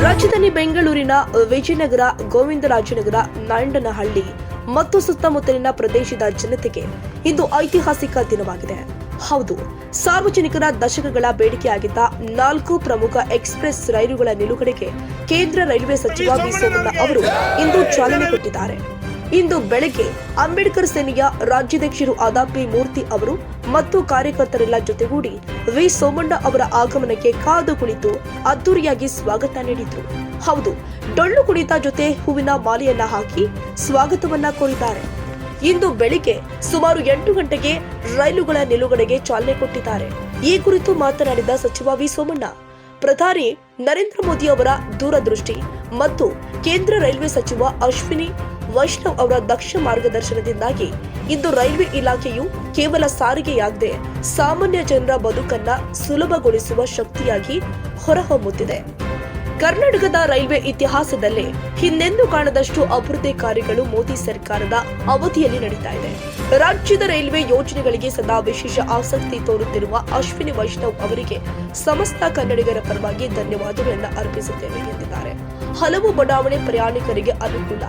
ರಾಜಧಾನಿ ಬೆಂಗಳೂರಿನ ವಿಜಯನಗರ, ಗೋವಿಂದರಾಜನಗರ, ನಾಯಂಡನಹಳ್ಳಿ ಮತ್ತು ಸುತ್ತಮುತ್ತಲಿನ ಪ್ರದೇಶದ ಜನತೆಗೆ ಇಂದು ಐತಿಹಾಸಿಕ ದಿನವಾಗಿದೆ. ಹೌದು, ಸಾರ್ವಜನಿಕರ ದಶಕಗಳ ಬೇಡಿಕೆಯಾಗಿದ್ದ 4 ಪ್ರಮುಖ ಎಕ್ಸ್‌ಪ್ರೆಸ್ ರೈಲುಗಳ ನಿಲುಗಡೆಗೆ ಕೇಂದ್ರ ರೈಲ್ವೆ ಸಚಿವ ವಿ ಸೋಮಣ್ಣ ಅವರು ಇಂದು ಚಾಲನೆ ಕೊಟ್ಟಿದ್ದಾರೆ. ಇಂದು ಬೆಳಗ್ಗೆ ಅಂಬೇಡ್ಕರ್ ಸೇನೆಯ ರಾಜ್ಯಾಧ್ಯಕ್ಷರು ಆದ ಪಿ ಮೂರ್ತಿ ಅವರು ಮತ್ತು ಕಾರ್ಯಕರ್ತರೆಲ್ಲ ಜೊತೆಗೂಡಿ ವಿ ಸೋಮಣ್ಣ ಅವರ ಆಗಮನಕ್ಕೆ ಕಾದು ಕುಳಿತು ಅದ್ದೂರಿಯಾಗಿ ಸ್ವಾಗತ ನೀಡಿದ್ರು. ಹೌದು, ಡೊಳ್ಳು ಕುಣಿತ ಜೊತೆ ಹೂವಿನ ಮಾಲೆಯನ್ನ ಹಾಕಿ ಸ್ವಾಗತವನ್ನ ಕೋರಿದ್ದಾರೆ. ಇಂದು ಬೆಳಿಗ್ಗೆ ಸುಮಾರು 8 ಗಂಟೆಗೆ ರೈಲುಗಳ ನಿಲುಗಡೆಗೆ ಚಾಲನೆ ಕೊಟ್ಟಿದ್ದಾರೆ. ಈ ಕುರಿತು ಮಾತನಾಡಿದ ಸಚಿವ ವಿ ಸೋಮಣ್ಣ, ಪ್ರಧಾನಿ ನರೇಂದ್ರ ಮೋದಿ ಅವರ ದೂರದೃಷ್ಟಿ ಮತ್ತು ಕೇಂದ್ರ ರೈಲ್ವೆ ಸಚಿವ ಅಶ್ವಿನಿ ವೈಷ್ಣವ್ ಅವರ ದಕ್ಷ ಮಾರ್ಗದರ್ಶನದಿಂದಾಗಿ ಇಂದು ರೈಲ್ವೆ ಇಲಾಖೆಯು ಕೇವಲ ಸಾರಿಗೆಯಾಗದೆ ಸಾಮಾನ್ಯ ಜನರ ಬದುಕನ್ನ ಸುಲಭಗೊಳಿಸುವ ಶಕ್ತಿಯಾಗಿ ಹೊರಹೊಮ್ಮುತ್ತಿದೆ. ಕರ್ನಾಟಕದ ರೈಲ್ವೆ ಇತಿಹಾಸದಲ್ಲೇ ಹಿಂದೆಂದೂ ಕಾಣದಷ್ಟು ಅಭಿವೃದ್ಧಿ ಕಾರ್ಯಗಳು ಮೋದಿ ಸರ್ಕಾರದ ಅವಧಿಯಲ್ಲಿ ನಡೀತಾ ಇದೆ. ರಾಜ್ಯದ ರೈಲ್ವೆ ಯೋಜನೆಗಳಿಗೆ ಸದಾ ವಿಶೇಷ ಆಸಕ್ತಿ ತೋರುತ್ತಿರುವ ಅಶ್ವಿನಿ ವೈಷ್ಣವ್ ಅವರಿಗೆ ಸಮಸ್ತ ಕನ್ನಡಿಗರ ಪರವಾಗಿ ಧನ್ಯವಾದಗಳನ್ನು ಅರ್ಪಿಸುತ್ತೇವೆ ಎಂದಿದ್ದಾರೆ. ಹಲವು ಬಡಾವಣೆ ಪ್ರಯಾಣಿಕರಿಗೆ ಅನುಕೂಲ.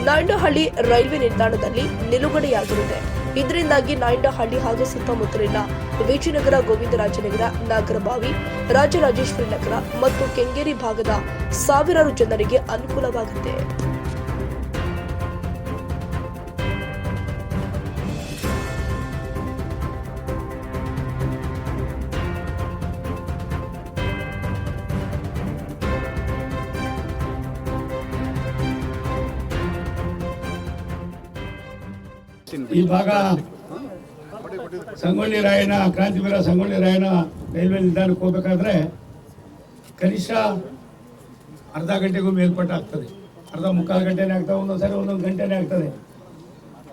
ನಾಯಂಡಹಳ್ಳಿ ರೈಲ್ವೆ ನಿಲ್ದಾಣದಲ್ಲಿ ನಿಲುಗಡೆಯಾಗಲಿದೆ. ಇದರಿಂದಾಗಿ ನಾಯಂಡಹಳ್ಳಿ ಹಾಗೂ ಸುತ್ತಮುತ್ತಲಿನ ವಿಜಯನಗರ, ಗೋವಿಂದರಾಜನಗರ, ನಾಗರಬಾವಿ, ರಾಜರಾಜೇಶ್ವರಿ ನಗರ ಮತ್ತು ಕೆಂಗೇರಿ ಭಾಗದ ಸಾವಿರಾರು ಜನರಿಗೆ ಅನುಕೂಲವಾಗುತ್ತೆ. ಈ ಭಾಗ ಸಂಗೊಳ್ಳಿ ರಾಯಣ್ಣ, ಕ್ರಾಂತಿವೀರ ಸಂಗೊಳ್ಳಿ ರಾಯಣ್ಣ ರೈಲ್ವೆ ನಿಲ್ದಾಣಕ್ಕೆ ಹೋಗ್ಬೇಕಾದ್ರೆ ಕನಿಷ್ಠ ಅರ್ಧ ಗಂಟೆಗೂ ಮೇಲ್ಪಟ್ಟು ಆಗ್ತದೆ. ಅರ್ಧ ಮುಕ್ಕಾಲು ಗಂಟೆನೇ ಆಗ್ತದೆ, ಒಂದೊಂದ್ಸರಿ ಒಂದೊಂದು ಗಂಟೆನೇ ಆಗ್ತದೆ.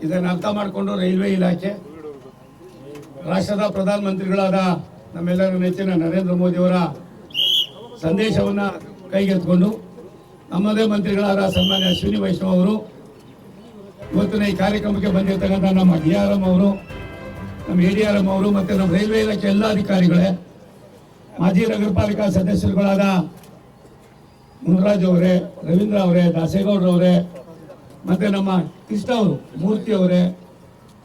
ಇದನ್ನು ಅರ್ಥ ಮಾಡಿಕೊಂಡು ರೈಲ್ವೆ ಇಲಾಖೆ ರಾಷ್ಟ್ರದ ಪ್ರಧಾನಮಂತ್ರಿಗಳಾದ ನಮ್ಮೆಲ್ಲರ ನೆಚ್ಚಿನ ನರೇಂದ್ರ ಮೋದಿಯವರ ಸಂದೇಶವನ್ನು ಕೈಗೆತ್ತಿಕೊಂಡು ನಮ್ಮದೇ ಮಂತ್ರಿಗಳಾದ ಸನ್ಮಾನ್ಯ ಅಶ್ವಿನಿ ವೈಷ್ಣವ್ ಅವರು ಇವತ್ತಿನ ಈ ಕಾರ್ಯಕ್ರಮಕ್ಕೆ ಬಂದಿರತಕ್ಕಂಥ ನಮ್ಮ DRM ಅವರು, ನಮ್ಮ ADRM ಅವರು ಮತ್ತು ನಮ್ಮ ರೈಲ್ವೆ ಇಲಾಖೆ ಎಲ್ಲ ಅಧಿಕಾರಿಗಳೇ, ಮಾಜಿ ನಗರ ಪಾಲಿಕಾ ಸದಸ್ಯರುಗಳಾದ ಮುನರಾಜ್ ಅವರೇ, ರವೀಂದ್ರ ಅವರೇ, ದಾಸೇಗೌಡರವರೇ, ಮತ್ತು ನಮ್ಮ ಕೃಷ್ಣ ಅವರು, ಮೂರ್ತಿ ಅವರೇ,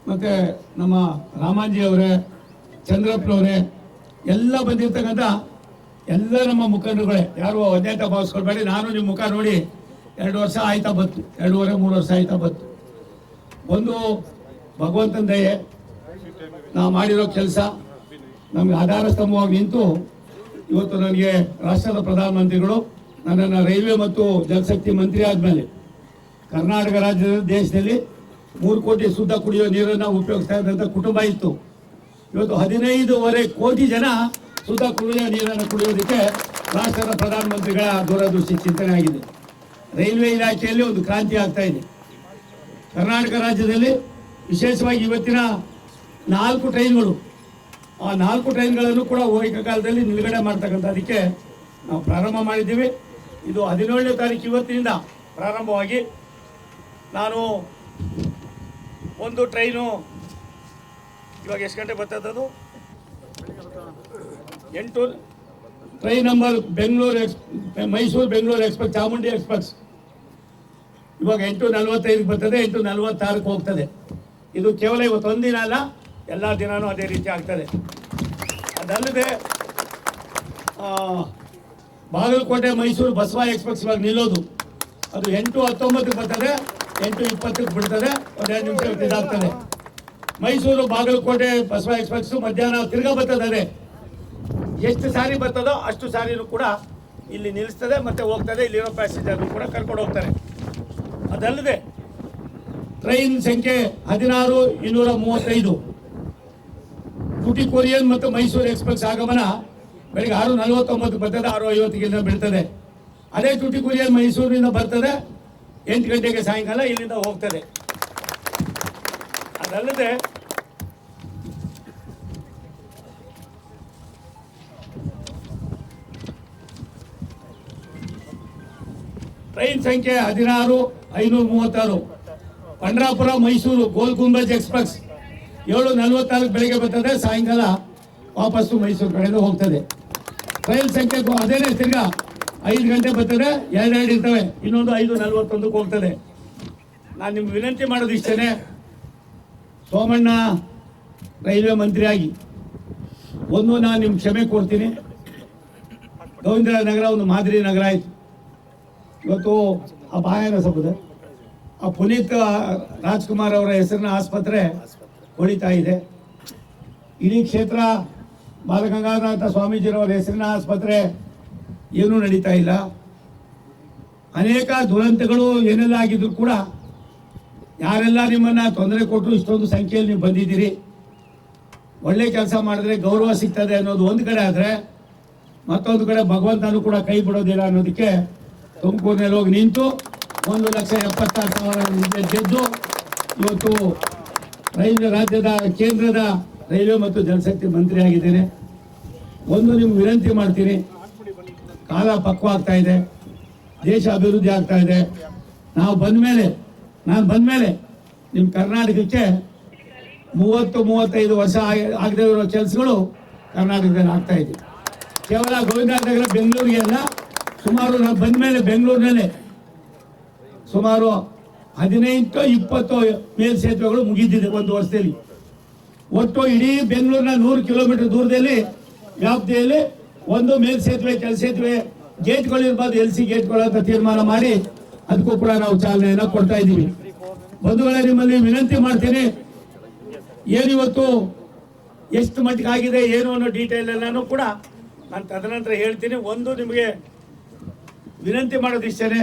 ಮತ್ತು ನಮ್ಮ ರಾಮಾಂಜಿ ಅವರೇ, ಚಂದ್ರಪ್ಪನವರೇ, ಎಲ್ಲ ಬಂದಿರತಕ್ಕಂಥ ಎಲ್ಲ ನಮ್ಮ ಮುಖಂಡರುಗಳೇ, ಯಾರು ಅನ್ಯತಾ ಭಾವಿಸ್ಕೊಳ್ಬೇಡಿ. ನಾನು ನಿಮ್ಮ ಮುಖ ನೋಡಿ 2 ವರ್ಷ ಆಯ್ತಾ ಬಂತು, 2.5-3 ವರ್ಷ ಆಯ್ತಾ ಬಂತು. ಒಂದು ಭಗವಂತನ ದಯೆ, ನಾವು ಮಾಡಿರೋ ಕೆಲಸ ನಮಗೆ ಆಧಾರ ಸ್ತಂಭವಾಗಿ ನಿಂತು ಇವತ್ತು ನನಗೆ ರಾಷ್ಟ್ರದ ಪ್ರಧಾನಮಂತ್ರಿಗಳು ನನ್ನನ್ನು ರೈಲ್ವೆ ಮತ್ತು ಜಲಶಕ್ತಿ ಮಂತ್ರಿ ಆದಮೇಲೆ ಕರ್ನಾಟಕ ರಾಜ್ಯದ ದೇಶದಲ್ಲಿ 3 ಕೋಟಿ ಶುದ್ಧ ಕುಡಿಯೋ ನೀರನ್ನು ಉಪಯೋಗಿಸ್ತಾ ಇದ್ದಂಥ ಕುಟುಂಬ ಇತ್ತು. ಇವತ್ತು 15.5 ಕೋಟಿ ಜನ ಶುದ್ಧ ಕುಡಿಯೋ ನೀರನ್ನು ಕುಡಿಯೋದಕ್ಕೆ ರಾಷ್ಟ್ರದ ಪ್ರಧಾನಮಂತ್ರಿಗಳ ದೂರದೃಷ್ಟಿ ಚಿಂತನೆ ಆಗಿದೆ. ರೈಲ್ವೆ ಇಲಾಖೆಯಲ್ಲಿ ಒಂದು ಕ್ರಾಂತಿ ಆಗ್ತಾ ಇದೆ. ಕರ್ನಾಟಕ ರಾಜ್ಯದಲ್ಲಿ ವಿಶೇಷವಾಗಿ ಇವತ್ತಿನ 4 ಟ್ರೈನ್ಗಳು, ಆ 4 ಟ್ರೈನ್ಗಳನ್ನು ಕೂಡ ಏಕಕಾಲದಲ್ಲಿ ನಿಲುಗಡೆ ಮಾಡ್ತಕ್ಕಂಥದಕ್ಕೆ ನಾವು ಪ್ರಾರಂಭ ಮಾಡಿದ್ದೀವಿ. ಇದು 17ನೇ ತಾರೀಕು ಇವತ್ತಿನಿಂದ ಪ್ರಾರಂಭವಾಗಿ ನಾನು ಒಂದು ಟ್ರೈನು ಇವಾಗ ಎಷ್ಟು ಗಂಟೆ ಬರ್ತದೆ, ಅದು 8 train number Mysuru Bengaluru express, Chamundi express ಇವಾಗ 8:45 ಬರ್ತದೆ, 8:46 ಹೋಗ್ತದೆ. ಇದು ಕೇವಲ ಇವತ್ತು ಒಂದಿನ ಅಲ್ಲ, ಎಲ್ಲ ದಿನಾನೂ ಅದೇ ರೀತಿ ಆಗ್ತದೆ. ಅದಲ್ಲದೆ ಬಾಗಲಕೋಟೆ ಮೈಸೂರು ಬಸವ ಎಕ್ಸ್ಪ್ರೆಸ್ ಇವಾಗ ನಿಲ್ಲೋದು, ಅದು 8:19 ಬರ್ತದೆ, 8:20 ಬಿಡ್ತದೆ, 1-2 ನಿಮಿಷ ಇದಾಗ್ತದೆ. ಮೈಸೂರು ಬಾಗಲಕೋಟೆ ಬಸವ ಎಕ್ಸ್ಪ್ರೆಸ್ ಮಧ್ಯಾಹ್ನ ತಿರ್ಗಾ ಬರ್ತದೆ. ಅದೇ ಎಷ್ಟು ಸಾರಿ ಬರ್ತದೋ ಅಷ್ಟು ಸಾರಿನೂ ಕೂಡ ಇಲ್ಲಿ ನಿಲ್ಲಿಸ್ತದೆ ಮತ್ತು ಹೋಗ್ತದೆ. ಇಲ್ಲಿರೋ ಪ್ಯಾಸೆಂಜರ್ನು ಕೂಡ ಕರ್ಕೊಂಡು ಹೋಗ್ತಾರೆ. ಅದಲ್ಲದೆ ಟ್ರೈನ್ ಸಂಖ್ಯೆ 16-235 ಟುಟಿಕೋರಿಯನ್ ಮತ್ತು ಮೈಸೂರು ಎಕ್ಸ್ಪ್ರೆಸ್ ಆಗಮನ ಬೆಳಗ್ಗೆ 6:49 ಬರ್ತದೆ, 6:50 ಬೀಳ್ತದೆ. ಅದೇ ಟುಟಿಕೋರಿಯನ್ ಮೈಸೂರಿನಿಂದ ಬರ್ತದೆ, 8 ಗಂಟೆಗೆ ಸಾಯಂಕಾಲ ಇಲ್ಲಿಂದ ಹೋಗ್ತದೆ. ಅದಲ್ಲದೆ ಟ್ರೈನ್ ಸಂಖ್ಯೆ 16-536 ಪಂಡ್ರಾಪುರ ಮೈಸೂರು ಗೋಲ್ ಗುಂಬಜ್ ಎಕ್ಸ್ಪ್ರೆಸ್ 7:44 ಬೆಳಗ್ಗೆ ಬರ್ತದೆ, ಸಾಯಂಕಾಲ ವಾಪಸ್ಸು ಮೈಸೂರು ಕಡೆಯಿಂದ ಹೋಗ್ತದೆ. ರೈಲ್ ಸಂಖ್ಯೆ ಅದೇನೇ ತಿರ್ಗಾ 5 ಗಂಟೆ ಬರ್ತದೆ, 2 ಇರ್ತವೆ, ಇನ್ನೊಂದು 5:41 ಹೋಗ್ತದೆ. ನಾನು ನಿಮ್ಗೆ ವಿನಂತಿ ಮಾಡೋದು ಇಷ್ಟೇ, ಸೋಮಣ್ಣ ರೈಲ್ವೆ ಮಂತ್ರಿಯಾಗಿ ನಾನು ನಿಮ್ಗೆ ಕ್ಷಮೆ ಕೊಡ್ತೀನಿ. ಗೋವಿಂದರಾಜ ನಗರ ಒಂದು ಮಾದರಿ ನಗರ ಆಯಿತು. ಇವತ್ತು ಆ ಬಾಯನ ಸಭದ ಆ ಪುನೀತ್ ರಾಜ್ಕುಮಾರ್ ಅವರ ಹೆಸರಿನ ಆಸ್ಪತ್ರೆ ಹೊಳಿತಾ ಇದೆ. ಇಡೀ ಕ್ಷೇತ್ರ ಬಾಲಗಂಗಾಧರನಾಥ ಸ್ವಾಮೀಜಿರವರ ಹೆಸರಿನ ಆಸ್ಪತ್ರೆ ಏನೂ ನಡೀತಾ ಇಲ್ಲ. ಅನೇಕ ದುರಂತಗಳು ಏನೆಲ್ಲ ಆಗಿದ್ರು ಕೂಡ ಯಾರೆಲ್ಲ ನಿಮ್ಮನ್ನ ತೊಂದರೆ ಕೊಟ್ಟರು ಇಷ್ಟೊಂದು ಸಂಖ್ಯೆಯಲ್ಲಿ ನೀವು ಬಂದಿದ್ದೀರಿ. ಒಳ್ಳೆ ಕೆಲಸ ಮಾಡಿದ್ರೆ ಗೌರವ ಸಿಗ್ತದೆ ಅನ್ನೋದು ಒಂದು ಕಡೆ ಆದರೆ, ಮತ್ತೊಂದು ಕಡೆ ಭಗವಂತನೂ ಕೂಡ ಕೈ ಬಿಡೋದಿಲ್ಲ ಅನ್ನೋದಕ್ಕೆ ತುಮಕೂರಿನಲ್ಲಿ ಹೋಗಿ ನಿಂತು 1,76,000 ಗೆದ್ದು ಇವತ್ತು ರಾಜ್ಯದ ಕೇಂದ್ರದ ರೈಲ್ವೆ ಮತ್ತು ಜಲಶಕ್ತಿ ಮಂತ್ರಿ ಆಗಿದ್ದೇನೆ. ನಿಮ್ಗೆ ವಿನಂತಿ ಮಾಡ್ತೀನಿ, ಕಾಲ ಪಕ್ವ ಆಗ್ತಾ ಇದೆ, ದೇಶ ಅಭಿವೃದ್ಧಿ ಆಗ್ತಾ ಇದೆ. ನಾನು ಬಂದ್ಮೇಲೆ ನಿಮ್ಮ ಕರ್ನಾಟಕಕ್ಕೆ 30-35 ವರ್ಷ ಆಗದೆ ಇರೋ ಕೆಲಸಗಳು ಕರ್ನಾಟಕದಲ್ಲಿ ಆಗ್ತಾ ಇದೆ. ಕೇವಲ ಗೋವಿಂದರಾಜನಗರ ಬೆಂಗಳೂರಿಗೆ ಅಲ್ಲ, ಸುಮಾರು ನಾವು ಬಂದ್ಮೇಲೆ ಬೆಂಗಳೂರಿನಲ್ಲೇ ಸುಮಾರು 15-20 ಮೇಲ್ಸೇತುವೆಗಳು ಮುಗಿದಿದೆ ಒಂದು ವರ್ಷದಲ್ಲಿ. ಒಟ್ಟು ಇಡೀ ಬೆಂಗಳೂರಿನ 100 ಕಿಲೋಮೀಟರ್ ದೂರದಲ್ಲಿ ವ್ಯಾಪ್ತಿಯಲ್ಲಿ ಒಂದು ಮೇಲ್ಸೇತುವೆ, ಕೆಳಸೇತುವೆ, ಗೇಟ್ಗಳಿರ್ಬೋದು, LC ಗೇಟ್ಗಳು ಅಂತ ತೀರ್ಮಾನ ಮಾಡಿ ಅದಕ್ಕೂ ಕೂಡ ನಾವು ಚಾಲನೆಯನ್ನು ಕೊಡ್ತಾ ಇದ್ದೀವಿ. ಬಂಧುಗಳೇ, ನಿಮ್ಮಲ್ಲಿ ವಿನಂತಿ ಮಾಡ್ತೀನಿ, ಏನಿವತ್ತು ಎಷ್ಟು ಮಟ್ಟಿಗೆ ಆಗಿದೆ ಏನು ಅನ್ನೋ ಡೀಟೇಲ್ ಎಲ್ಲಾನು ಕೂಡ ನಾನು ತದನಂತರ ಹೇಳ್ತೀನಿ. ನಿಮಗೆ ವಿನಂತಿ ಮಾಡೋದಿಷ್ಟೇ,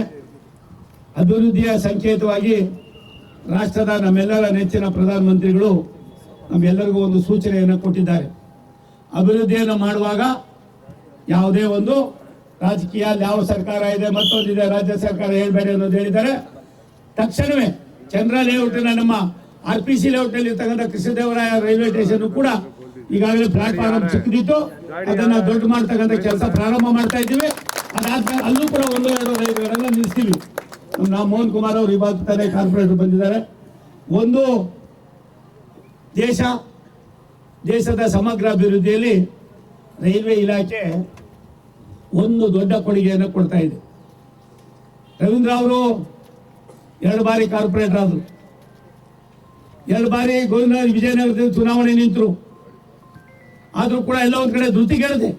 ಅಭಿವೃದ್ಧಿಯ ಸಂಕೇತವಾಗಿ ರಾಷ್ಟ್ರದ ನಮ್ಮೆಲ್ಲರ ನೆಚ್ಚಿನ ಪ್ರಧಾನಮಂತ್ರಿಗಳು ನಮ್ಮೆಲ್ಲರಿಗೂ ಒಂದು ಸೂಚನೆಯನ್ನು ಕೊಟ್ಟಿದ್ದಾರೆ. ಅಭಿವೃದ್ಧಿಯನ್ನು ಮಾಡುವಾಗ ಯಾವುದೇ ಒಂದು ರಾಜಕೀಯ ಯಾವ ಸರ್ಕಾರ ಇದೆ ಮತ್ತೊಂದಿದೆ ರಾಜ್ಯ ಸರ್ಕಾರ ಹೇಳ್ಬೇಡಿ ಅನ್ನೋದು ಹೇಳಿದ್ದಾರೆ. ತಕ್ಷಣವೇ ಚಂದ್ರ ಲೇಔಟಿನ ನಮ್ಮ RPC ಲೇಔಟ್ನಲ್ಲಿ ಇರ್ತಕ್ಕಂಥ ಕೃಷ್ಣದೇವರಾಯ ರೈಲ್ವೆ ಸ್ಟೇಷನ್ ಕೂಡ ಈಗಾಗಲೇ ಪ್ಲಾಟ್ಫಾರ್ಮ್ ಚಿಕ್ಕದಿತ್ತು, ಅದನ್ನ ದೊಡ್ಡ ಮಾಡ್ತಕ್ಕಂಥ ಕೆಲಸ ಪ್ರಾರಂಭ ಮಾಡ್ತಾ ಇದ್ದೀವಿ. ಅದಾದ್ಮೇಲೆ ಅಲ್ಲೂ ಕೂಡ 1-2 ರೈಲುಗಳನ್ನ ನಿಲ್ಲಿಸ್ತೀವಿ. ನಾವು ಮೋಹನ್ ಕುಮಾರ್ ಅವರು ಇವಾಗ ತಾನೇ ಕಾರ್ಪೊರೇಟರ್ ಬಂದಿದ್ದಾರೆ. ದೇಶದ ಸಮಗ್ರ ಅಭಿವೃದ್ಧಿಯಲ್ಲಿ ರೈಲ್ವೆ ಇಲಾಖೆ ಒಂದು ದೊಡ್ಡ ಕೊಡುಗೆಯನ್ನು ಕೊಡ್ತಾ ಇದೆ. ರವೀಂದ್ರ ಅವರು 2 ಬಾರಿ ಕಾರ್ಪೊರೇಟರ್ ಆದರು, 2 ಬಾರಿ ವಿಜಯನಗರದಲ್ಲಿ ಚುನಾವಣೆ ನಿಂತರು. ಆದರೂ ಕೂಡ ಎಲ್ಲ ಒಂದು ಕಡೆ ಧೃತಿಗೆಡದೆ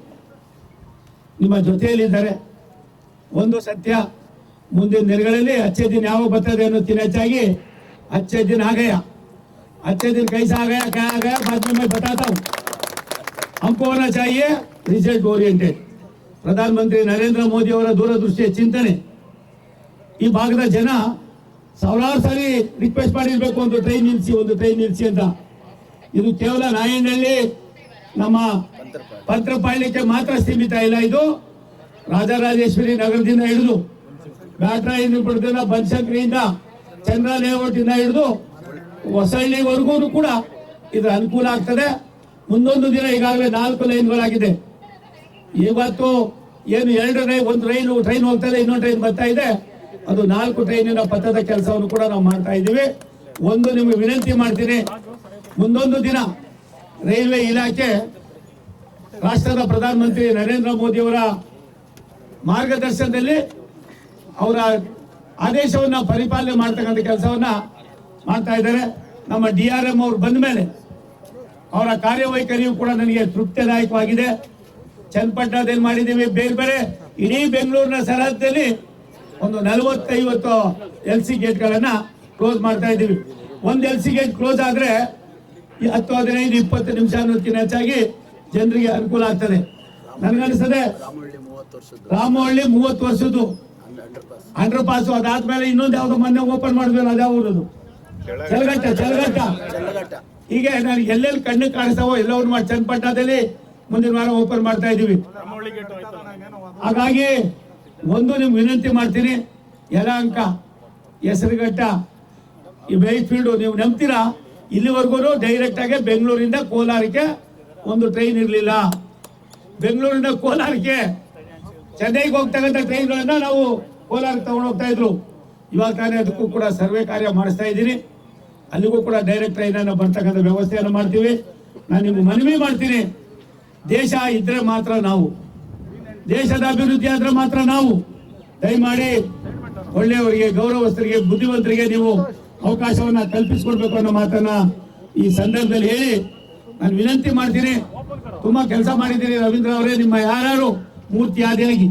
ನಿಮ್ಮ ಜೊತೆಯಲ್ಲಿದ್ದಾರೆ. ಒಂದು ಸತ್ಯ, ಮುಂದಿನ ದಿನಗಳಲ್ಲಿ अच्छे दिन ಯಾವಾಗ ಬರ್ತದೆ ಅನ್ನೋದಕ್ಕಿಂತ ಹೆಚ್ಚಾಗಿ अच्छे दिन आ गया, अच्छे दिन कैसा आ गया, क्या आ गया, बाद में मैं बताता हूँ. हमको होना चाहिए रिजल्ट ओरिएंटेड. ಪ್ರಧಾನಮಂತ್ರಿ ನರೇಂದ್ರ ಮೋದಿ ಅವರ ದೂರದೃಷ್ಟಿಯ ಚಿಂತನೆ. ಈ ಭಾಗದ ಜನ ಸಾವಿರಾರು ಸಾರಿ ರಿಕ್ವೆಸ್ಟ್ ಮಾಡಿರ್ಬೇಕು, ಒಂದು ಟ್ರೈನ್ ನಿಲ್ಲಿಸಿ ಅಂತ. ಇದು ಕೇವಲ ನಾಯಂಡಹಳ್ಳಿ ನಮ್ಮ ಪಂತ್ರಪಾಳ್ಯಕ್ಕೆ ಮಾತ್ರ ಸೀಮಿತ ಇಲ್ಲ. ಇದು ರಾಜರಾಜೇಶ್ವರಿ ನಗರದಿಂದ ಹಿಡಿದು ಬ್ಯಾಟ್ರಾಯದಿಂದ, ಬನಶಂಕರಿಯಿಂದ, ಚಂದ್ರ ಲೇಔಟ್ ಇಂದ ಹಿಡಿದು ಹೊಸಳ್ಳಿವರೆಗೂ ಕೂಡ ಇದರ ಅನುಕೂಲ ಆಗ್ತದೆ. ಮುಂದೊಂದು ದಿನ ಈಗಾಗಲೇ 4 ಲೈನ್ಗಳಾಗಿದೆ. ಇವತ್ತು ಏನು 1 ಟ್ರೈನ್ ಹೋಗ್ತದೆ, ಇನ್ನೊಂದು ಟ್ರೈನ್ ಬರ್ತಾ ಇದೆ. ಅದು 4 ಟ್ರೈನಿನ ಪಥದ ಕೆಲಸವನ್ನು ಕೂಡ ನಾವು ಮಾಡ್ತಾ ಇದ್ದೀವಿ. ನಿಮಗೆ ವಿನಂತಿ ಮಾಡ್ತೀನಿ, ಮುಂದೊಂದು ದಿನ ರೈಲ್ವೆ ಇಲಾಖೆ ರಾಷ್ಟ್ರದ ಪ್ರಧಾನಮಂತ್ರಿ ನರೇಂದ್ರ ಮೋದಿ ಅವರ ಮಾರ್ಗದರ್ಶನದಲ್ಲಿ ಅವರ ಆದೇಶವನ್ನ ಪರಿಪಾಲನೆ ಮಾಡ್ತಕ್ಕಂಥ ಕೆಲಸವನ್ನ ಮಾಡ್ತಾ ಇದ್ದಾರೆ. ನಮ್ಮ DRM ಅವರು ಬಂದ ಮೇಲೆ ಅವರ ಕಾರ್ಯವೈಖರಿಯು ಕೂಡ ನನಗೆ ತೃಪ್ತಿದಾಯಕವಾಗಿದೆ. ಚನ್ನಪಟ್ಟಣದಲ್ಲಿ ಮಾಡಿದ್ದೀವಿ, ಬೇರೆ ಇಡೀ ಬೆಂಗಳೂರಿನ ಸರಹದ್ದಲ್ಲಿ ಒಂದು 40-50 LC ಗೇಟ್ಗಳನ್ನ ಕ್ಲೋಸ್ ಮಾಡ್ತಾ ಇದ್ದೀವಿ. ಒಂದು LC ಗೇಟ್ ಕ್ಲೋಸ್ ಆದ್ರೆ 10-15-20 ನಿಮಿಷ ಅನ್ನೋದಕ್ಕಿಂತ ಹೆಚ್ಚಾಗಿ ಜನರಿಗೆ ಅನುಕೂಲ ಆಗ್ತದೆ. ನನಗನ್ನಿಸ್ತದೆ ರಾಮಹಳ್ಳಿ 30 ವರ್ಷದ್ದು ಅಂಡರ್ ಪಾಸ್, ಅದಾದ್ಮೇಲೆ ಇನ್ನೊಂದು ಯಾವ್ದೋ ಮೊನ್ನೆ ಓಪನ್ ಮಾಡಿದ್ವಿ, ಅದ್ಯಾವುದು ಚಲಗಟ್ಟ. ಹೀಗೆ ನನಗೆ ಎಲ್ಲೆಲ್ಲಿ ಕಣ್ಣು ಕಾಣಿಸ್ತಾವೋ ಎಲ್ಲವನ್ನು ಮಾಡಿ ಚನ್ನಪಟ್ಟಣದಲ್ಲಿ ಮುಂದಿನ ವಾರ ಓಪನ್ ಮಾಡ್ತಾ ಇದ್ದೀವಿ. ಹಾಗಾಗಿ ನಿಮ್ಗೆ ವಿನಂತಿ ಮಾಡ್ತೀನಿ, ಯಲಹಂಕ, ಹೆಸರುಘಟ್ಟ, ಈ ಬೈಫೀಲ್ಡ್ ನೀವು ನಂಬ್ತೀರಾ, ಇಲ್ಲಿವರೆಗೂ ಡೈರೆಕ್ಟ್ ಆಗಿ ಬೆಂಗಳೂರಿಂದ ಕೋಲಾರಕ್ಕೆ ಒಂದು ಟ್ರೈನ್ ಇರಲಿಲ್ಲ. ಬೆಂಗಳೂರಿಂದ ಕೋಲಾರಕ್ಕೆ ಚೆನ್ನೈಗೆ ಹೋಗ್ತಕ್ಕಂಥ ಟ್ರೈನ್ಗಳನ್ನ ನಾವು ಕೋಲಾರಕ್ಕೆ ತಗೊಂಡು ಹೋಗ್ತಾ ಇದ್ರು. ಇವಾಗ ತಾನೇ ಅದಕ್ಕೂ ಕೂಡ ಸರ್ವೆ ಕಾರ್ಯ ಮಾಡಿಸ್ತಾ ಇದ್ದೀನಿ. ಅಲ್ಲಿಗೂ ಕೂಡ ಡೈರೆಕ್ಟ್ ಟ್ರೈನ್ ಅನ್ನು ಬರ್ತಕ್ಕಂಥ ವ್ಯವಸ್ಥೆಯನ್ನು ಮಾಡ್ತೀವಿ. ನಾನು ನಿಮ್ಗೆ ಮನವಿ ಮಾಡ್ತೀನಿ, ದೇಶ ಇದ್ರೆ ಮಾತ್ರ ನಾವು ದೇಶದ ಅಭಿವೃದ್ಧಿ ಆದ್ರೆ ಮಾತ್ರ ನಾವು. ದಯಮಾಡಿ ಒಳ್ಳೆಯವರಿಗೆ, ಗೌರವಸ್ಥರಿಗೆ, ಬುದ್ಧಿವಂತರಿಗೆ ನೀವು ಅವಕಾಶವನ್ನ ಕಲ್ಪಿಸಿಕೊಡ್ಬೇಕು ಅನ್ನೋ ಮಾತನ್ನ ಈ ಸಂದರ್ಭದಲ್ಲಿ ಹೇಳಿ ನಾನು ವಿನಂತಿ ಮಾಡ್ತೀನಿ. ತುಂಬಾ ಕೆಲಸ ಮಾಡಿದ್ದೀರಿ ರವೀಂದ್ರ ಅವರೇ, ನಿಮ್ಮ ಯಾರು ಮೂರ್ತಿ ಆದಿಯಾಗಿ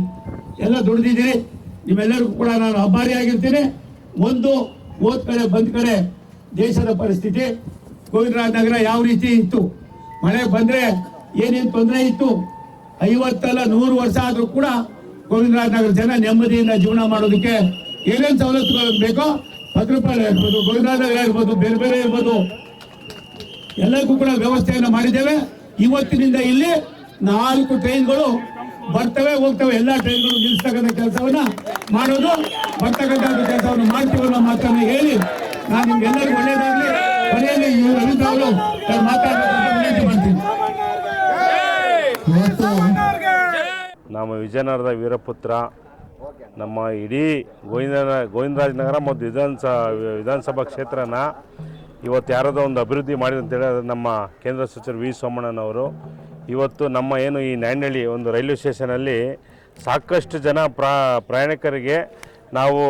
ಎಲ್ಲ ದುಡಿದಿದ್ದೀರಿ. ನಿಮ್ಮೆಲ್ಲರಿಗೂ ಕೂಡ ನಾನು ಆಭಾರಿಯಾಗಿರ್ತೀನಿ. ಒಂದು ಹೋದ್ ಕಡೆ ಬಂದ್ ಕಡೆ ದೇಶದ ಪರಿಸ್ಥಿತಿ, ಗೋವಿಂದರಾಜ ನಗರ ಯಾವ ರೀತಿ ಇತ್ತು, ಮಳೆ ಬಂದ್ರೆ ಏನೇನು ತೊಂದರೆ ಇತ್ತು, 50 ಅಲ್ಲ 100 ವರ್ಷ ಆದ್ರೂ ಕೂಡ ಗೋವಿಂದರಾಜ ನಗರ ಜನ ನೆಮ್ಮದಿಯಿಂದ ಜೀವನ ಮಾಡೋದಕ್ಕೆ ಏನೇನು ಸವಲತ್ತುಗಳು ಬೇಕೋ, ಭದ್ರಪಾಲ ಇರ್ಬೋದು, ಗೋವಿಂದರಾಜ ನಗರ ಇರ್ಬೋದು, ಬೇರೆ ಬೇರೆ ಇರ್ಬೋದು, ಎಲ್ಲರಿಗೂ ಕೂಡ ವ್ಯವಸ್ಥೆಯನ್ನು ಮಾಡಿದ್ದೇವೆ. ಇವತ್ತಿನಿಂದ ಇಲ್ಲಿ 4 ಟ್ರೈನ್ಗಳು ಬರ್ತವೆ ಹೋಗ್ತವೆ. ಎಲ್ಲ ಟ್ರೈನ್ಗಳು ನಿಲ್ಲಿಸ್ತಕ್ಕಂಥ ಕೆಲಸವನ್ನ ಮಾಡೋದು, ಬರ್ತಕ್ಕಂಥ ಕೆಲಸವನ್ನು ಮಾಡ್ತೀವಿ ಅನ್ನೋ ಮಾತನ್ನ ಹೇಳಿ ನಾನು ನಿಮ್ಗೆಲ್ಲರಿಗೂ ಒಳ್ಳೇದಾಗ್ಲಿ. ಕೊನೆಯಲ್ಲಿ ಇವರು ರವೀಂದ್ರ ಅವರು ಮಾತಾಡಬೇಕಂತ ವಿನಂತಿ ಮಾಡ್ತೀನಿ. ನಮ್ಮ ವಿಜಯನಗರದ ವೀರಪುತ್ರ, ನಮ್ಮ ಇಡೀ ಗೋವಿಂದರಾಜನಗರ ಮತ್ತು ವಿಧಾನಸಭಾ ಕ್ಷೇತ್ರನ ಇವತ್ತು ಯಾರದ ಒಂದು ಅಭಿವೃದ್ಧಿ ಮಾಡಿದೆ ಅಂತೇಳಿ ಅದು ನಮ್ಮ ಕೇಂದ್ರ ಸಚಿವರು ವಿ ಸೋಮಣ್ಣನವರು. ಇವತ್ತು ನಮ್ಮ ಏನು ಈ ನ್ಯಾನಹಳ್ಳಿ ಒಂದು ರೈಲ್ವೆ ಸ್ಟೇಷನಲ್ಲಿ ಸಾಕಷ್ಟು ಜನ ಪ್ರಯಾಣಿಕರಿಗೆ ನಾವು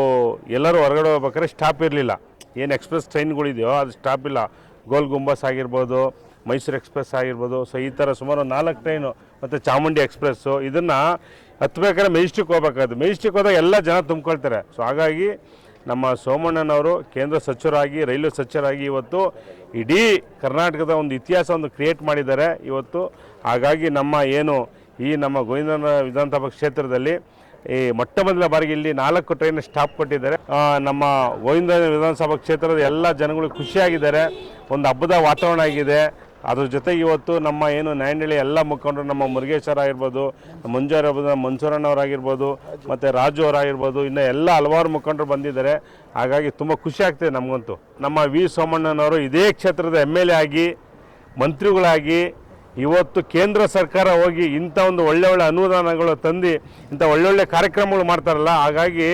ಎಲ್ಲರೂ ಹೊರಗಡೆ ಹೋಗ್ಬೇಕಾದ್ರೆ ಸ್ಟಾಪ್ ಇರಲಿಲ್ಲ. ಏನು ಎಕ್ಸ್ಪ್ರೆಸ್ ಟ್ರೈನ್ಗಳಿದೆಯೋ ಅದು ಸ್ಟಾಪ್ ಇಲ್ಲ. ಗೋಲ್ ಗುಂಬಸ್ ಆಗಿರ್ಬೋದು, ಮೈಸೂರು ಎಕ್ಸ್ಪ್ರೆಸ್ ಆಗಿರ್ಬೋದು. ಸೊ ಈ ಥರ ಸುಮಾರು 4 ಟ್ರೈನು ಮತ್ತು ಚಾಮುಂಡಿ ಎಕ್ಸ್ಪ್ರೆಸ್ಸು ಇದನ್ನು ಹತ್ಬೇಕಾದ್ರೆ ಮೆಜೆಸ್ಟಿಕ್ ಹೋಗ್ಬೇಕಾದ್ರೆ ಮೆಜೆಸ್ಟಿಕ್ ಹೋದಾಗ ಎಲ್ಲ ಜನ ತುಂಬ್ಕೊಳ್ತಾರೆ. ಸೊ ಹಾಗಾಗಿ ನಮ್ಮ ಸೋಮಣ್ಣನವರು ಕೇಂದ್ರ ಸಚಿವರಾಗಿ, ರೈಲ್ವೆ ಸಚಿವರಾಗಿ ಇವತ್ತು ಇಡೀ ಕರ್ನಾಟಕದ ಒಂದು ಇತಿಹಾಸ ಒಂದು ಕ್ರಿಯೇಟ್ ಮಾಡಿದ್ದಾರೆ ಇವತ್ತು. ಹಾಗಾಗಿ ನಮ್ಮ ಏನು ಈ ನಮ್ಮ ಗೋವಿಂದ ವಿಧಾನಸಭಾ ಕ್ಷೇತ್ರದಲ್ಲಿ ಈ ಮೊಟ್ಟ ಮೊದಲ ಬಾರಿಗೆ ಇಲ್ಲಿ 4 ಟ್ರೈನ್ ಸ್ಟಾಪ್ ಕೊಟ್ಟಿದ್ದಾರೆ. ನಮ್ಮ ಗೋವಿಂದ ವಿಧಾನಸಭಾ ಕ್ಷೇತ್ರದ ಎಲ್ಲ ಜನಗಳು ಖುಷಿಯಾಗಿದ್ದಾರೆ. ಒಂದು ಹಬ್ಬದ ವಾತಾವರಣ ಆಗಿದೆ. ಅದ್ರ ಜೊತೆಗೆ ಇವತ್ತು ನಮ್ಮ ಏನು ನ್ಯಾನಹಳ್ಳಿ ಎಲ್ಲ ಮುಖಂಡರು, ನಮ್ಮ ಮುರುಗೇಶ್ವರ ಆಗಿರ್ಬೋದು, ಮನ್ಸೂರಣ್ಣವರಾಗಿರ್ಬೋದು, ಮತ್ತು ರಾಜು ಅವರಾಗಿರ್ಬೋದು, ಇನ್ನು ಎಲ್ಲ ಹಲವಾರು ಮುಖಂಡರು ಬಂದಿದ್ದಾರೆ. ಹಾಗಾಗಿ ತುಂಬ ಖುಷಿ ಆಗ್ತದೆ ನಮಗಂತೂ. ನಮ್ಮ ವಿ ಸೋಮಣ್ಣನವರು ಇದೇ ಕ್ಷೇತ್ರದ MLA ಆಗಿ, ಮಂತ್ರಿಗಳಾಗಿ ಇವತ್ತು ಕೇಂದ್ರ ಸರ್ಕಾರ ಹೋಗಿ ಇಂಥ ಒಂದು ಒಳ್ಳೆ ಅನುದಾನಗಳು ತಂದು ಇಂಥ ಒಳ್ಳೊಳ್ಳೆ ಕಾರ್ಯಕ್ರಮಗಳು ಮಾಡ್ತಾರಲ್ಲ. ಹಾಗಾಗಿ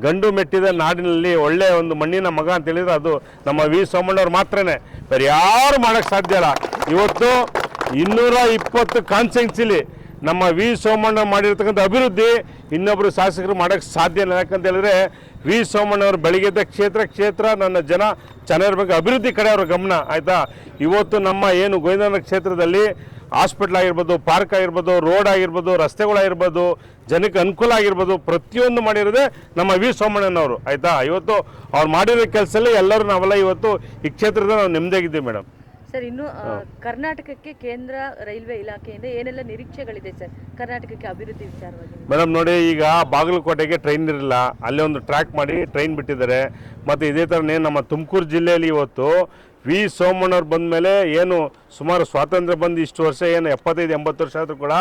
ಗಂಡು ಮೆಟ್ಟಿದ ನಾಡಿನಲ್ಲಿ ಒಳ್ಳೆಯ ಒಂದು ಮಣ್ಣಿನ ಮಗ ಅಂತ ಹೇಳಿದ್ರೆ ಅದು ನಮ್ಮ ವಿ ಸೋಮಣ್ಣವ್ರು ಮಾತ್ರನೇ, ಬೇರೆ ಯಾರು ಮಾಡೋಕ್ಕೆ ಸಾಧ್ಯ ಇಲ್ಲ. ಇವತ್ತು 220 ಕಾನ್ಸ್ಟಿಟ್ಯೂನ್ಸಿಲಿ ನಮ್ಮ ವಿ ಸೋಮಣ್ಣ ಮಾಡಿರ್ತಕ್ಕಂಥ ಅಭಿವೃದ್ಧಿ ಇನ್ನೊಬ್ಬರು ಶಾಸಕರು ಮಾಡೋಕ್ಕೆ ಸಾಧ್ಯ ಇಲ್ಲ. ಯಾಕಂತ ಹೇಳಿದ್ರೆ ವಿ ಸೋಮಣ್ಣವ್ರು ಬೆಳಗ್ಗೆದ್ದ ಕ್ಷೇತ್ರ ನನ್ನ ಜನ ಚೆನ್ನಾಗಿರ್ಬೇಕು, ಅಭಿವೃದ್ಧಿ ಕಡೆ ಅವ್ರ ಗಮನ ಆಯಿತಾ. ಇವತ್ತು ನಮ್ಮ ಏನು ಗೋವಿಂದನಗರ ಕ್ಷೇತ್ರದಲ್ಲಿ ಹಾಸ್ಪಿಟ್ಲ್ ಆಗಿರ್ಬೋದು, ಪಾರ್ಕ್ ಆಗಿರ್ಬೋದು, ರೋಡ್ ಆಗಿರ್ಬೋದು, ರಸ್ತೆಗಳಾಗಿರ್ಬೋದು, ಜನಕ್ಕೆ ಅನುಕೂಲ ಆಗಿರ್ಬೋದು, ಪ್ರತಿಯೊಂದು ಮಾಡಿರೋದೇ ನಮ್ಮ ವಿ ಸೋಮಣ್ಣನವರು ಆಯಿತಾ. ಇವತ್ತು ಅವ್ರು ಮಾಡಿರೋ ಕೆಲಸದಲ್ಲಿ ಎಲ್ಲರೂ ನಾವೆಲ್ಲ ಇವತ್ತು ಈ ಕ್ಷೇತ್ರದ ನಾವು ನೆಮ್ಮದಿಯಾಗಿದ್ದೀವಿ ಮೇಡಮ್. ಸರ್, ಇನ್ನು ಕರ್ನಾಟಕಕ್ಕೆ ಕೇಂದ್ರ ರೈಲ್ವೆ ಇಲಾಖೆಯಿಂದ ಏನೆಲ್ಲ ನಿರೀಕ್ಷೆಗಳಿದೆ ಸರ್ ಕರ್ನಾಟಕಕ್ಕೆ ಅಭಿವೃದ್ಧಿ ವಿಚಾರವಾಗಿ? ಮೇಡಮ್ ನೋಡಿ, ಈಗ ಬಾಗಲಕೋಟೆಗೆ ಟ್ರೈನ್ ಇರಲಿಲ್ಲ, ಅಲ್ಲೇ ಒಂದು ಟ್ರ್ಯಾಕ್ ಮಾಡಿ ಟ್ರೈನ್ ಬಿಟ್ಟಿದ್ದಾರೆ. ಮತ್ತು ಇದೇ ಥರನೇ ನಮ್ಮ ತುಮಕೂರು ಜಿಲ್ಲೆಯಲ್ಲಿ ಇವತ್ತು ವಿ ಸೋಮಣ್ಣವ್ರು ಬಂದ ಮೇಲೆ ಏನು ಸುಮಾರು ಸ್ವಾತಂತ್ರ್ಯ ಬಂದು ಇಷ್ಟು ವರ್ಷ ಏನು 75-80 ವರ್ಷ ಆದರೂ ಕೂಡ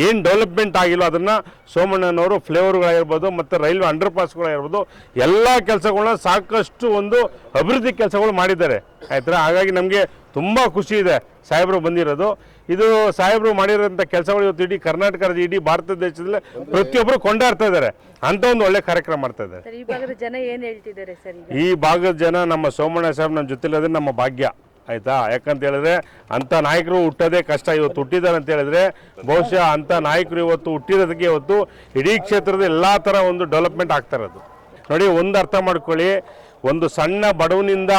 ಏನು ಡೆವಲಪ್ಮೆಂಟ್ ಆಗಿಲ್ಲ, ಅದನ್ನು ಸೋಮಣ್ಣನವರು ಫ್ಲೇವರ್ಗಳಾಗಿರ್ಬೋದು ಮತ್ತು ರೈಲ್ವೆ ಅಂಡರ್ ಪಾಸ್ಗಳಾಗಿರ್ಬೋದು ಎಲ್ಲ ಕೆಲಸಗಳನ್ನ ಸಾಕಷ್ಟು ಒಂದು ಅಭಿವೃದ್ಧಿ ಕೆಲಸಗಳು ಮಾಡಿದ್ದಾರೆ ಆಯ್ತಾ. ಹಾಗಾಗಿ ನಮಗೆ ತುಂಬ ಖುಷಿ ಇದೆ ಸಾಹೇಬರು ಬಂದಿರೋದು. ಇದು ಸಾಹೇಬರು ಮಾಡಿರೋಂಥ ಕೆಲಸಗಳು ಇವತ್ತು ಇಡೀ ಕರ್ನಾಟಕದ, ಇಡೀ ಭಾರತ ದೇಶದಲ್ಲಿ ಪ್ರತಿಯೊಬ್ಬರು ಕೊಂಡಾಡ್ತಾ ಇದ್ದಾರೆ. ಅಂತ ಒಂದು ಒಳ್ಳೆ ಕಾರ್ಯಕ್ರಮ ಮಾಡ್ತಾ ಇದ್ದಾರೆ. ಈ ಭಾಗದ ಜನ ಏನು ಹೇಳ್ತಿದ್ದಾರೆ ಸರ್? ಈ ಭಾಗದ ಜನ ನಮ್ಮ ಸೋಮಣ್ಣ ಸಾಹೇಬ್ ನಮ್ಮ ಜೊತೆಲಿರೋದೇ ನಮ್ಮ ಭಾಗ್ಯ ಆಯಿತಾ. ಯಾಕಂತ ಹೇಳಿದ್ರೆ ಅಂಥ ನಾಯಕರು ಹುಟ್ಟೋದೇ ಕಷ್ಟ. ಇವತ್ತು ಹುಟ್ಟಿದ್ದಾರೆ ಅಂತ ಹೇಳಿದ್ರೆ ಬಹುಶಃ ಅಂಥ ನಾಯಕರು ಇವತ್ತು ಹುಟ್ಟಿರೋದಕ್ಕೆ ಇವತ್ತು ಇಡೀ ಕ್ಷೇತ್ರದ ಎಲ್ಲ ಥರ ಒಂದು ಡೆವಲಪ್ಮೆಂಟ್ ಆಗ್ತಾ ಇರೋದು. ನೋಡಿ, ಒಂದು ಅರ್ಥ ಮಾಡ್ಕೊಳ್ಳಿ, ಒಂದು ಸಣ್ಣ ಬಡವನಿಂದ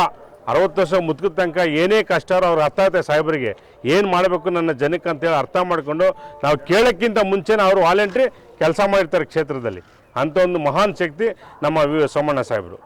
60 ವರ್ಷ ಮುದುಕಿದ ತನಕ ಏನೇ ಕಷ್ಟ ಅವ್ರು ಅರ್ಥ ಆಗುತ್ತೆ ಸಾಹೇಬರಿಗೆ ಏನು ಮಾಡಬೇಕು ನನ್ನ ಜನಕ್ಕೆ ಅಂತೇಳಿ ಅರ್ಥ ಮಾಡಿಕೊಂಡು ನಾವು ಕೇಳೋಕ್ಕಿಂತ ಮುಂಚೆನೇ ಅವರು ವಾಲಂಟ್ರಿ ಕೆಲಸ ಮಾಡಿರ್ತಾರೆ ಕ್ಷೇತ್ರದಲ್ಲಿ. ಅಂಥ ಒಂದು ಮಹಾನ್ ಶಕ್ತಿ ನಮ್ಮ ಸೋಮಣ್ಣ ಸಾಹೇಬರು.